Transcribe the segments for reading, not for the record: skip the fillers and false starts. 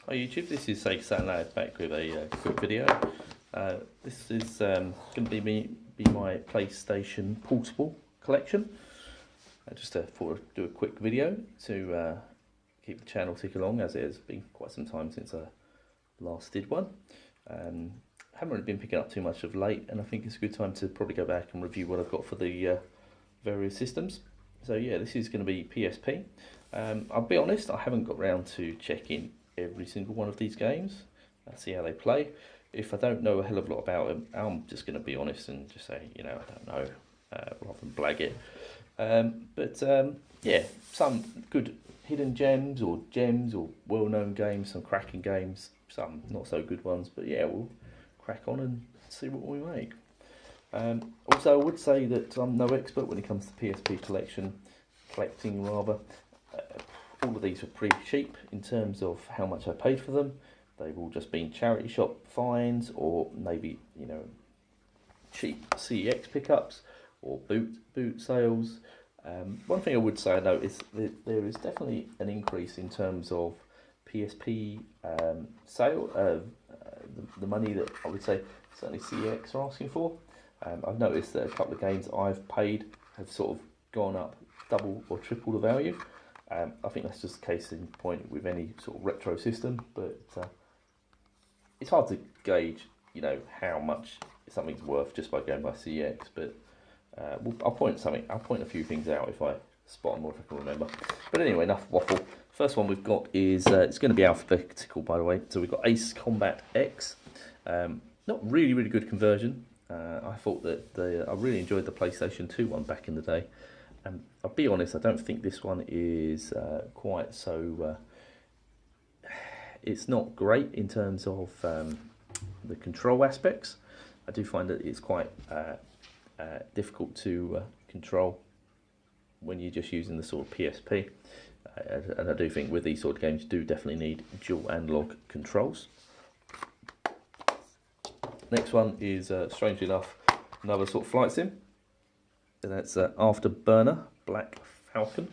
Hi YouTube, this is Sake Lad back with a quick video. This is going to be my PlayStation Portable collection. Just thought I'd do a quick video to keep the channel ticking along, as it has been quite some time since I last did one. Haven't really been picking up too much of late, and I think it's a good time to probably go back and review what I've got for the various systems. So yeah, this is going to be PSP. I'll be honest, I haven't got round to checking every single one of these games. I'll see how they play. If I don't know a hell of a lot about them, I'm just going to be honest and just say, you know, I don't know, rather than blag it. Yeah, some good hidden gems or well-known games, some cracking games, some not so good ones, but yeah, we'll crack on and see what we make. Also, I would say that I'm no expert when it comes to PSP collecting rather. All of these are pretty cheap in terms of how much I paid for them. They've all just been charity shop finds, or maybe, you know, cheap CEX pickups or boot sales. One thing I would say, though, is that there is definitely an increase in terms of PSP sale, the money that I would say certainly CEX are asking for. I've noticed that a couple of games I've paid have sort of gone up double or triple the value. I think that's just a case in point with any sort of retro system, but it's hard to gauge, you know, how much something's worth just by going by CEX. But I'll point a few things out if I spot them or if I can remember. But anyway, enough waffle. First one we've got is it's going to be alphabetical, by the way. So we've got Ace Combat X. Not really good conversion. I thought that I really enjoyed the PlayStation 2 one back in the day. I'll be honest, I don't think this one is quite so... it's not great in terms of the control aspects. I do find that it's quite difficult to control when you're just using the sort of PSP. And I do think with these sort of games you do definitely need dual analog controls. Next one is, strangely enough, another sort of flight sim. And that's Afterburner, Black Falcon.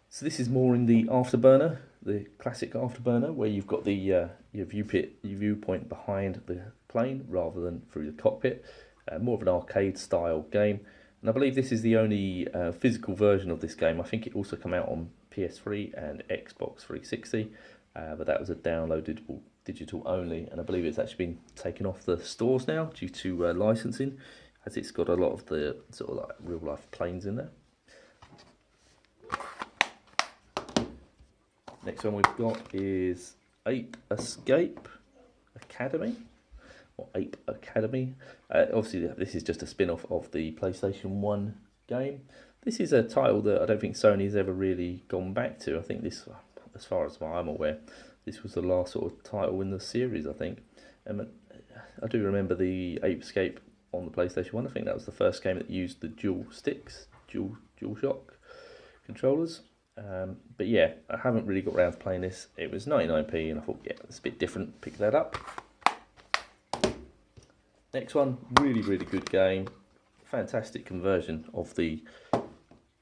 So this is more in the Afterburner, the classic Afterburner, where you've got the your viewpoint behind the plane rather than through the cockpit. More of an arcade style game. And I believe this is the only physical version of this game. I think it also came out on PS3 and Xbox 360, but that was a downloadable digital only. And I believe it's actually been taken off the stores now due to licensing, as it's got a lot of the sort of like real life planes in there. Next one we've got is Ape Escape Academy, or Ape Academy. Obviously this is just a spin-off of the PlayStation 1 game. This is a title that I don't think Sony's ever really gone back to. I think this, as far as I'm aware, this was the last sort of title in the series, I think. I do remember the Ape Escape on the PlayStation 1. I think that was the first game that used the dual sticks, dual shock controllers. But yeah, I haven't really got around to playing this. It was 99p and I thought, yeah, it's a bit different, pick that up. Next one, really good game. Fantastic conversion of the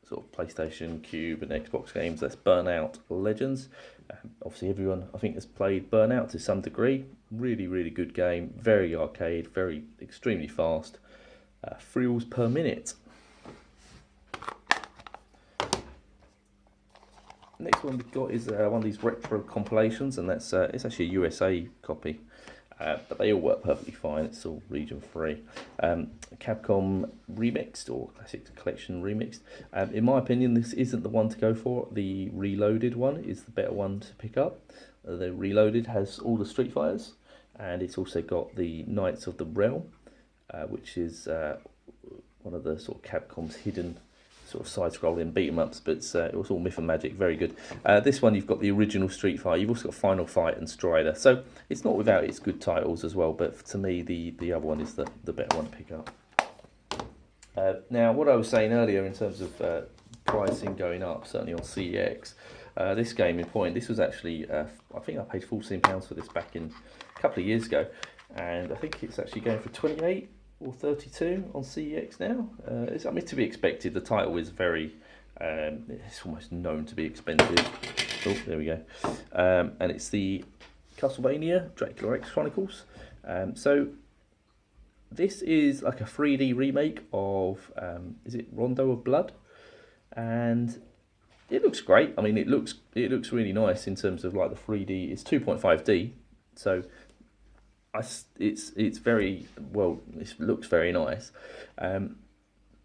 sort of PlayStation, Cube and Xbox games. That's Burnout Legends. Obviously everyone, I think, has played Burnout to some degree. Really good game, very arcade, extremely fast. Thrills per minute. Next one we've got is one of these retro compilations, and that's it's actually a USA copy, but they all work perfectly fine. It's all region free. Capcom Remixed, or Classic Collection Remixed. In my opinion, this isn't the one to go for. The Reloaded one is the better one to pick up. The Reloaded has all the Street Fighters, and it's also got the Knights of the Realm, which is one of the sort of Capcom's hidden sort of side-scrolling beat-em-ups, but it was all myth and magic, very good. This one you've got the original Street Fighter, you've also got Final Fight and Strider, so it's not without its good titles as well, but to me the other one is the better one to pick up. Now, what I was saying earlier in terms of pricing going up, certainly on CEX, this game in point, this was actually, I think I paid £14 for this back in a couple of years ago, and I think it's actually going for 28 or 32 on CEX now. I mean, to be expected. The title is very, it's almost known to be expensive. Oh, there we go. And it's the Castlevania Dracorex Chronicles. So this is like a 3D remake of, is it Rondo of Blood? And it looks great. I mean, it looks really nice in terms of like the 3D. It's 2.5D, so it's very well. It looks very nice.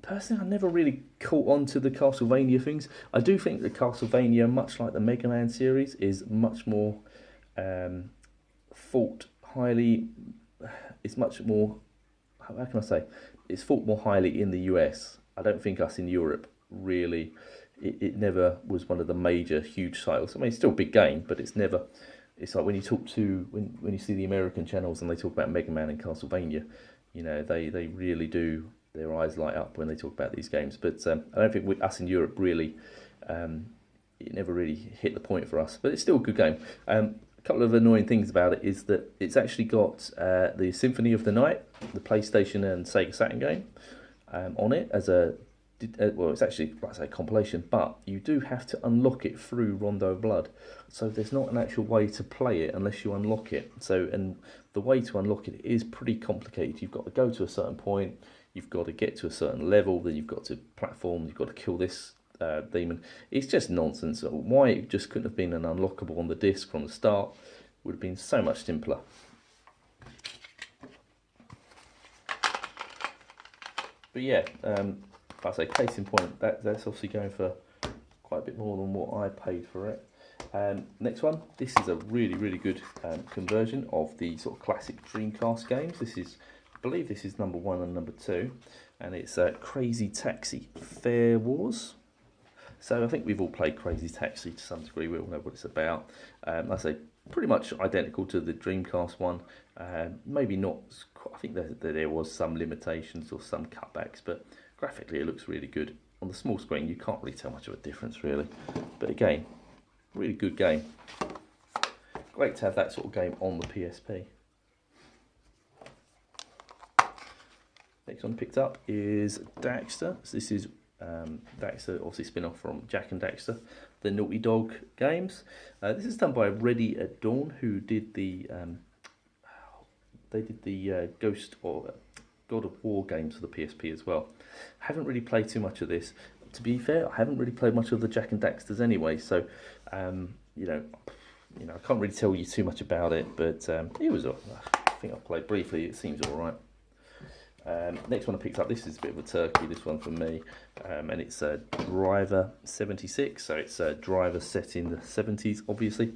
Personally, I never really caught on to the Castlevania things. I do think that Castlevania, much like the Mega Man series, is much more thought highly. It's much more. How can I say? It's thought more highly in the US. I don't think us in Europe really. It never was one of the major huge titles. I mean, it's still a big game, but it's never. It's like when you talk to when you see the American channels and they talk about Mega Man and Castlevania, you know, they really do. Their eyes light up when they talk about these games. But I don't think with us in Europe really, it never really hit the point for us. But it's still a good game. A couple of annoying things about it is that it's actually got the Symphony of the Night, the PlayStation and Sega Saturn game, on it as a. Well, it's actually, like I say, a compilation, but you do have to unlock it through Rondo of Blood. So there's not an actual way to play it unless you unlock it. So, and the way to unlock it is pretty complicated. You've got to go to a certain point, you've got to get to a certain level, then you've got to platform, you've got to kill this demon. It's just nonsense. Why it just couldn't have been an unlockable on the disc from the start would have been so much simpler. But yeah, I say case in point, that's obviously going for quite a bit more than what I paid for it. Next one, this is a really good conversion of the sort of classic Dreamcast games. This is, I believe this is number 1 and number 2, and it's Crazy Taxi Fare Wars. So I think we've all played Crazy Taxi to some degree, we all know what it's about. Like I say, pretty much identical to the Dreamcast one. Maybe not, I think there was some limitations or some cutbacks, but graphically it looks really good. On the small screen you can't really tell much of a difference really. But again, really good game. Great to have that sort of game on the PSP. Next one picked up is Dexter. So this is Dexter, obviously spin-off from Jack and Dexter, the Naughty Dog games. This is done by Ready at Dawn, who did the Ghost or God of War games for the PSP as well. Haven't really played too much of this. To be fair, I haven't really played much of the Jack and Daxters anyway, so you know, I can't really tell you too much about it. But it was, I think I played briefly. It seems all right. Next one I picked up. This is a bit of a turkey. This one for me, and it's Driver 76. So it's a Driver set in the 70s, obviously.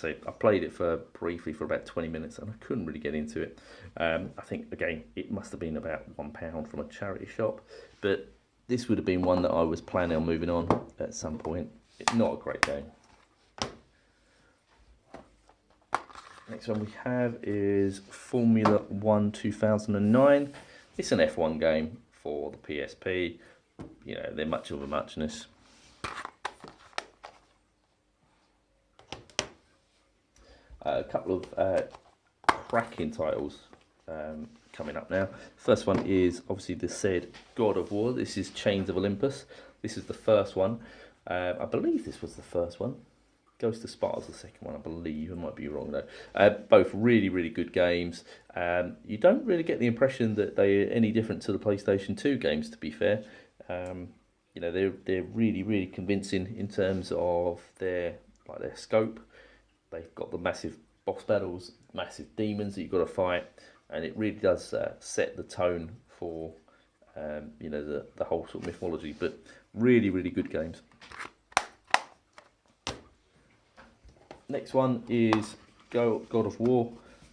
I played it briefly for about 20 minutes and I couldn't really get into it. I think, again, it must have been about £1 from a charity shop, but this would have been one that I was planning on moving on at some point. It's not a great game. Next one we have is Formula 1 2009. It's an F1 game for the PSP. You know, they're much of a muchness. A couple of cracking titles coming up now. First one is obviously the said God of War. This is Chains of Olympus. This is the first one. I believe this was the first one. Ghost of Sparta is the second one, I believe. I might be wrong though. Both really good games. You don't really get the impression that they're any different to the PlayStation 2 games, to be fair. You know, they're really convincing in terms of their scope. They've got the massive boss battles, massive demons that you've got to fight, and it really does set the tone for you know, the whole sort of mythology. But really good games. Next one is God of War,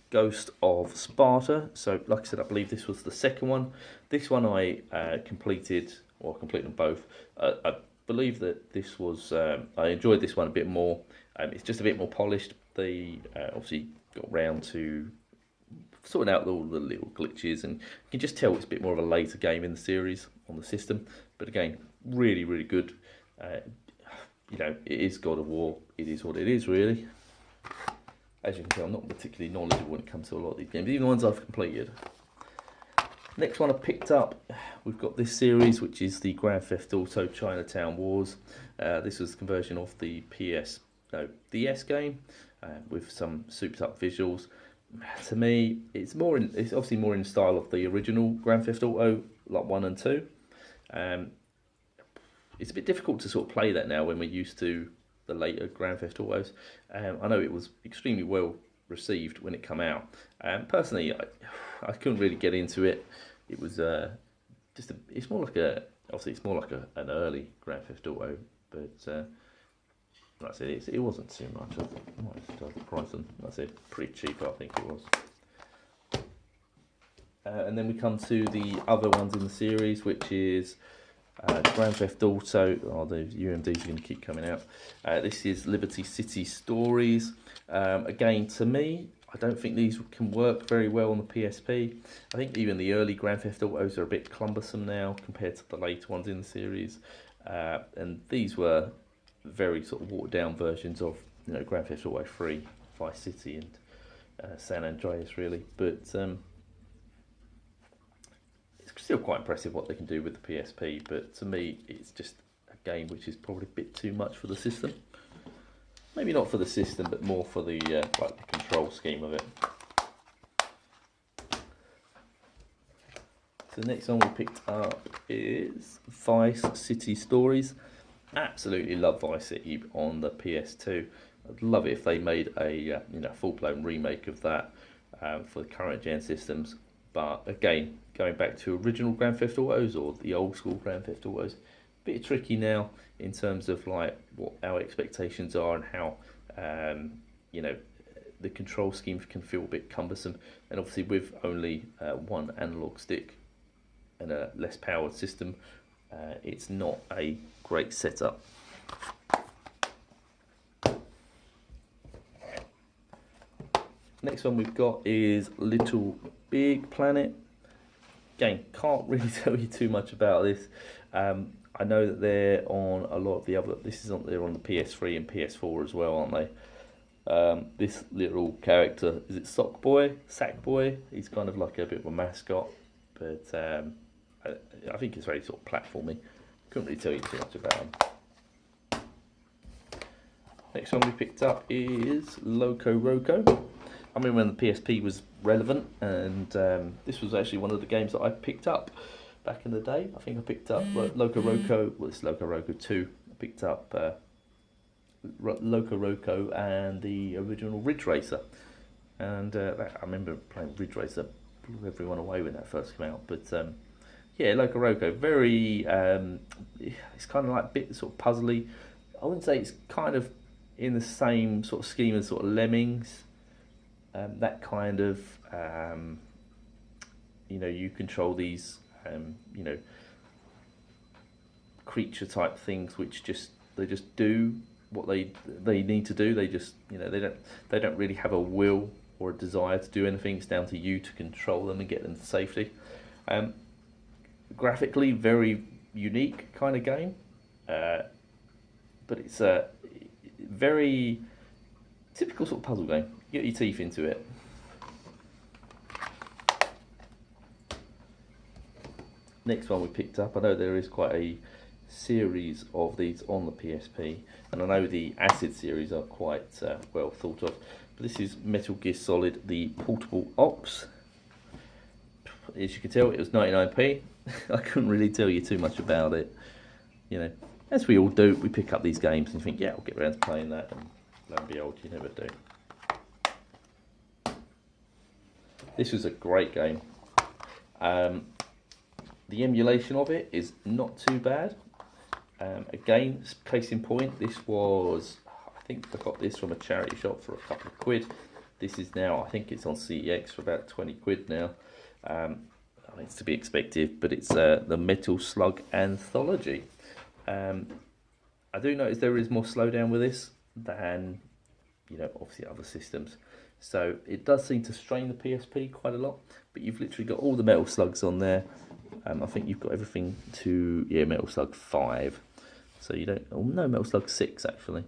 Ghost of Sparta. So, like I said, I believe this was the second one. This one I completed them both. I believe that this was, I enjoyed this one a bit more. It's just a bit more polished. They obviously got round to sorting out all the little glitches, and you can just tell it's a bit more of a later game in the series on the system. But again, really good. You know, it is God of War. It is what it is, really. As you can tell, I'm not particularly knowledgeable when it comes to a lot of these games, even the ones I've completed. Next one I picked up, we've got this series, which is the Grand Theft Auto Chinatown Wars. This was the conversion of the DS game. with some souped up visuals. To me, it's obviously more in the style of the original Grand Theft Auto, like 1 and 2. It's a bit difficult to sort of play that now when we're used to the later Grand Theft Autos. I know it was extremely well received when it came out. Personally, I couldn't really get into it. It was it's more like an early Grand Theft Auto, but like I said, it wasn't too much. I might just tell the price on. Like I said, pretty cheap, I think it was. And then we come to the other ones in the series, which is Grand Theft Auto. Oh, the UMDs are going to keep coming out. This is Liberty City Stories. Again, to me, I don't think these can work very well on the PSP. I think even the early Grand Theft Autos are a bit cumbersome now compared to the later ones in the series. And these were very sort of watered down versions of, you know, Grand Theft Auto 3, Vice City, and San Andreas, really. But it's still quite impressive what they can do with the PSP. But to me, it's just a game which is probably a bit too much for the system. Maybe not for the system, but more for the like the control scheme of it. So the next one we picked up is Vice City Stories. Absolutely love Vice City on the PS2. I'd love it if they made a full-blown remake of that for the current gen systems. But again, going back to original Grand Theft Autos or the old school Grand Theft Autos, a bit tricky now in terms of like what our expectations are and how the control schemes can feel a bit cumbersome. And obviously with only one analog stick and a less powered system, it's not a great setup. Next one we've got is Little Big Planet. Again, can't really tell you too much about this. I know that they're on a lot of the other. They're on the PS3 and PS4 as well, aren't they? This little character, is it Sackboy? He's kind of like a bit of a mascot, but I think it's very sort of platformy. Couldn't really tell you too much about him. Next one we picked up is Loco Roca. I mean, when the PSP was relevant, and this was actually one of the games that I picked up back in the day. I think I picked up Loco Roca. Well, it's Loco Roca 2. I picked up Loco Roca and the original Ridge Racer. And I remember playing Ridge Racer, blew everyone away when that first came out. But yeah, Loco Roca, very, it's kind of like a bit sort of puzzly. I wouldn't say it's kind of in the same sort of scheme as sort of Lemmings. That kind of, you control these, creature type things which they just do what they need to do. They just, they don't really have a will or a desire to do anything. It's down to you to control them and get them to safety. Graphically, very unique kind of game, but it's a very typical sort of puzzle game. You get your teeth into it. Next one we picked up, I know there is quite a series of these on the PSP, and I know the Acid series are quite well thought of. But this is Metal Gear Solid, the Portable Ops. As you can tell, it was 99p. I couldn't really tell you too much about it. As we all do, we pick up these games and think, yeah, I'll get around to playing that, and lo and behold, you never do. This was a great game. The emulation of it is not too bad. Again, case in point, this was, I think I got this from a charity shop for a couple of quid. This is now, I think it's on CEX for about 20 quid now. It's to be expected, but it's the Metal Slug Anthology. I do notice there is more slowdown with this than, obviously other systems. So it does seem to strain the PSP quite a lot, but you've literally got all the Metal Slugs on there. I think you've got everything to, Metal Slug 5. So you don't, no, Metal Slug 6 actually.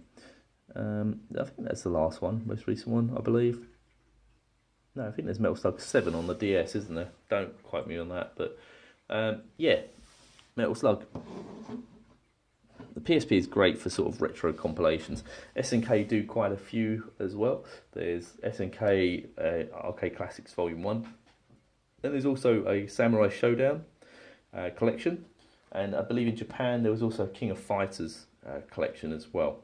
I think that's the last one, most recent one, I believe. No, I think there's Metal Slug 7 on the DS, isn't there? Don't quote me on that, but yeah, Metal Slug. The PSP is great for sort of retro compilations. SNK do quite a few as well. There's SNK Arcade Classics Volume 1. Then there's also a Samurai Showdown collection. And I believe in Japan there was also a King of Fighters collection as well.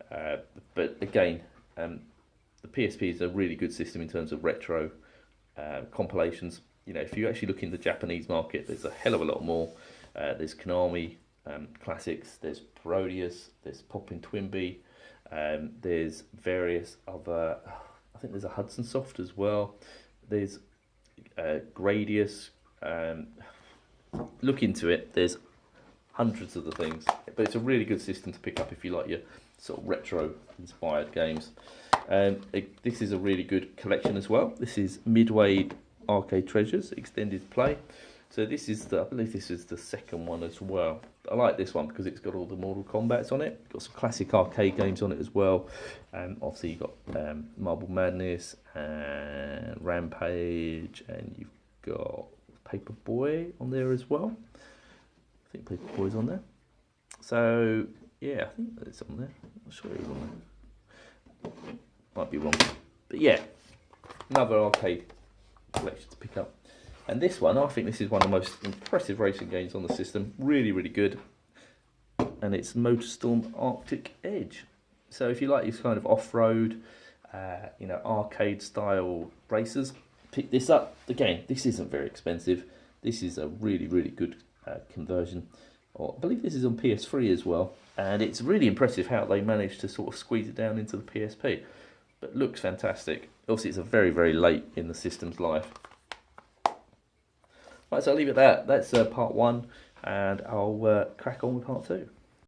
But again, the PSP is a really good system in terms of retro compilations. You know, if you actually look in the Japanese market, there's a hell of a lot more. There's Konami classics, there's Parodius, there's Poppin' Twinbee, there's various other, I think there's a Hudson Soft as well, there's Gradius, look into it, there's hundreds of the things, but it's a really good system to pick up if you like your sort of retro inspired games. This is a really good collection as well. This is Midway Arcade Treasures Extended Play. So this is I believe this is the second one as well. I like this one because it's got all the Mortal Kombats on it. Got some classic arcade games on it as well. Obviously you've got Marble Madness and Rampage, and you've got Paperboy on there as well. I think Paperboy's on there. So yeah, I think it's on there. I'm sure it's on there. Might be wrong, but yeah, another arcade collection to pick up. And this one, I think this is one of the most impressive racing games on the system. Really, really good. And it's MotorStorm Arctic Edge. So if you like these kind of off-road, you know, arcade-style racers, pick this up. Again, this isn't very expensive. This is a really, really good conversion. I believe this is on PS3 as well. And it's really impressive how they managed to sort of squeeze it down into the PSP. But looks fantastic. Obviously, it's a very, very late in the system's life. Right, so I'll leave it at that. That's part 1, and I'll crack on with part 2.